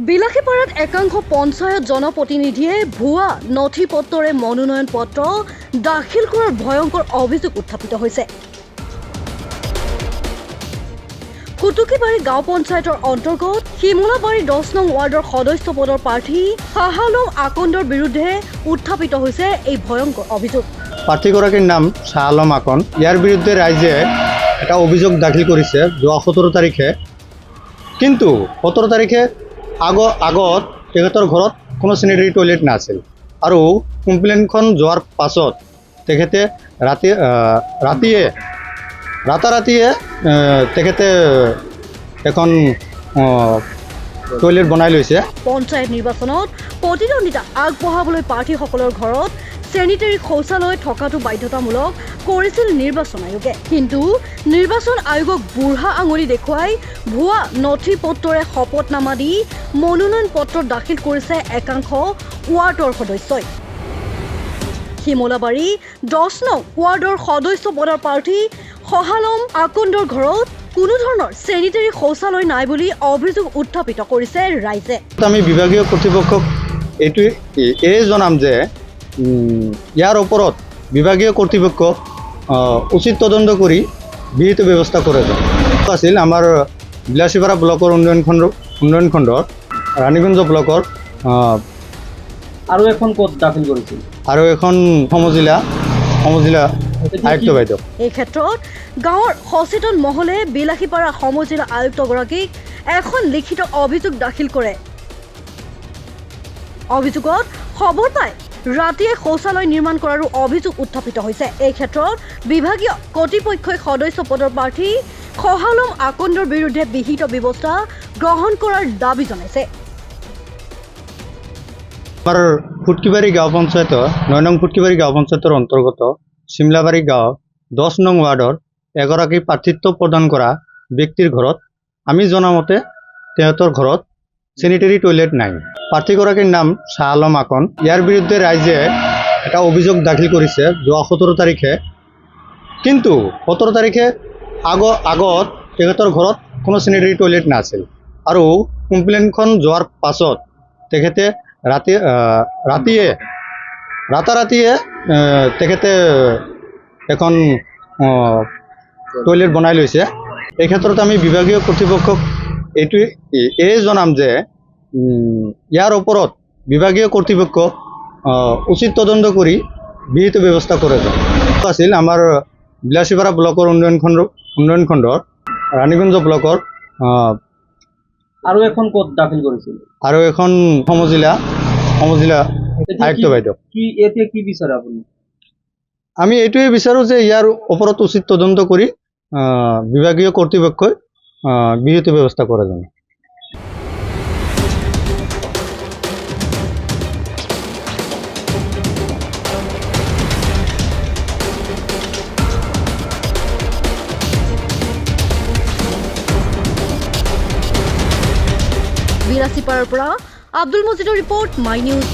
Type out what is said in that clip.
বিলাসীপাৰাত একাংশ পঞ্চায়ত জনপ্ৰতিনিধিয়ে ভুৱা নথি পত্ৰৰে মনোনয়ন পত্ৰ দাখিল কৰাৰ ভয়ংকৰ অভিযোগ উত্থাপিত হৈছে। কুটুকীবাৰী গাঁও পঞ্চায়তৰ অন্তৰ্গত শিমলাবাৰী 10 নং ৱাৰ্ডৰ সদস্য পদৰ প্ৰাৰ্থী শাহালম আকন্দৰ বিৰুদ্ধে উত্থাপিত হৈছে এই ভয়ংকৰ অভিযোগ। প্ৰাৰ্থীগৰাকীৰ নাম শাহালম আকন। ইয়াৰ বিৰুদ্ধে ৰাইজে এটা অভিযোগ দাখিল কৰিছে যোৱা 17 তাৰিখে। কিন্তু 17 তাৰিখে আগত তেখেতৰ ঘৰত কোনো চেনিটাৰী টয়লেট নাছিল আৰু কমপ্লেইনখন যোৱাৰ পাছত তেখেতে ৰাতাৰাতিয়ে তেখেতে এখন টয়লেট বনাই লৈছে। পঞ্চায়ত নিৰ্বাচনত প্ৰতিদ্বন্দ্বিতা আগবঢ়াবলৈ প্ৰাৰ্থীসকলৰ ঘৰত চেনিটাৰী শৌচালয় থকাটো বাধ্যতামূলক কৰিছিল নিৰ্বাচন আয়োগে। কিন্তু নিৰ্বাচন আয়োগক বুঢ়া আঙুলি দেখুৱাই ভুৱা নথি পত্ৰৰে শপতনামা দি মনোনয়ন পত্ৰ দাখিল কৰিছে একাংশ ৱাৰ্ডৰ সদস্যই। শিমলাবাৰী 10 নং ৱাৰ্ডৰ সদস্য পদৰ প্ৰাৰ্থী শাহালম আকন্দৰ ঘৰত কোনো ধৰণৰ চেনিটাৰী শৌচালয় নাই বুলি অভিযোগ উত্থাপিত কৰিছে ৰাইজে। আমি বিভাগীয় কৰ্তৃপক্ষক এই জনাম যে ইয়াৰ ওপৰত বিভাগীয় কৰ্তৃপক্ষ উচিত তদন্ত কৰি বিহিত ব্যৱস্থা কৰে আছিল। আমাৰ বিলাসীপাৰা ব্লকৰ উন্নয়ন খণ্ডৰ ৰাণীগঞ্জ ব্লকৰ আৰু এখন ক'ত দাখিল কৰিছিল আৰু এখন সমজিলা আয়ুক্ত বাইদেউ। এই ক্ষেত্ৰত গাঁৱৰ সচেতন মহলে বিলাসীপাৰা সমজিলা আয়ুক্তগৰাকীক এখন লিখিত অভিযোগ দাখিল কৰে। অভিযোগত খবৰ পাই ৰাতিয়ে শৌচালয় নিৰ্মাণ কৰাৰো অভিযোগ উত্থাপিত হৈছে। এই ক্ষেত্ৰত বিভাগীয় কৰ্তৃপক্ষই সদস্য পদৰ প্ৰাৰ্থী শাহালম আকন্দৰ বিৰুদ্ধে বিহিত ব্যৱস্থা গ্ৰহণ কৰাৰ দাবী জনাইছে। আমাৰ ফুটকিবাৰী গাঁও পঞ্চায়তৰ 9 নং ফুটকিবাৰী গাঁও পঞ্চায়তৰ অন্তৰ্গত শিমলাবাৰী গাঁও 10 নং ৱাৰ্ডৰ এগৰাকী প্ৰাৰ্থিত্ব প্ৰদান কৰা ব্যক্তিৰ ঘৰত আমি জনামতে তেখেতৰ ঘৰত চেনিটাৰী টয়লেট নাই। প্ৰাৰ্থীগৰাকীৰ নাম শাহালম আকন। ইয়াৰ বিৰুদ্ধে ৰাইজে এটা অভিযোগ দাখিল কৰিছে যোৱা 17 তাৰিখে। কিন্তু 17 তাৰিখে আগত তেখেতৰ ঘৰত কোনো চেনিটাৰী টয়লেট নাছিল আৰু কমপ্লেইনখন যোৱাৰ পাছত তেখেতে ৰাতাৰাতিয়ে তেখেতে এখন টয়লেট বনাই লৈছে। এই ক্ষেত্ৰত আমি বিভাগীয় কৰ্তৃপক্ষক এই জনাম যে ইয়াৰ ওপৰত বিভাগীয় কৰ্তৃপক্ষ উচিত তদন্ত কৰি বিহিত ব্যৱস্থা কৰে আছিল। আমাৰ বিলাসীপাৰা ব্লকৰ উন্নয়ন খণ্ডৰ ৰাণীগঞ্জ ব্লকৰ আৰু এখন ক'ত দাখিল কৰিছিল আৰু এখন সমজিলা আয়ুক্ত বাইদেউ। এতিয়া কি বিচাৰে আপুনি? আমি এইটোৱে বিচাৰোঁ যে ইয়াৰ ওপৰত উচিত তদন্ত কৰি বিভাগীয় কৰ্তৃপক্ষই বিহিত ব্যৱস্থা কৰে যেন। বিলাসীপাৰাৰ পৰা আব্দুল মজিদৰ ৰিপৰ্ট, মাই নিউজ।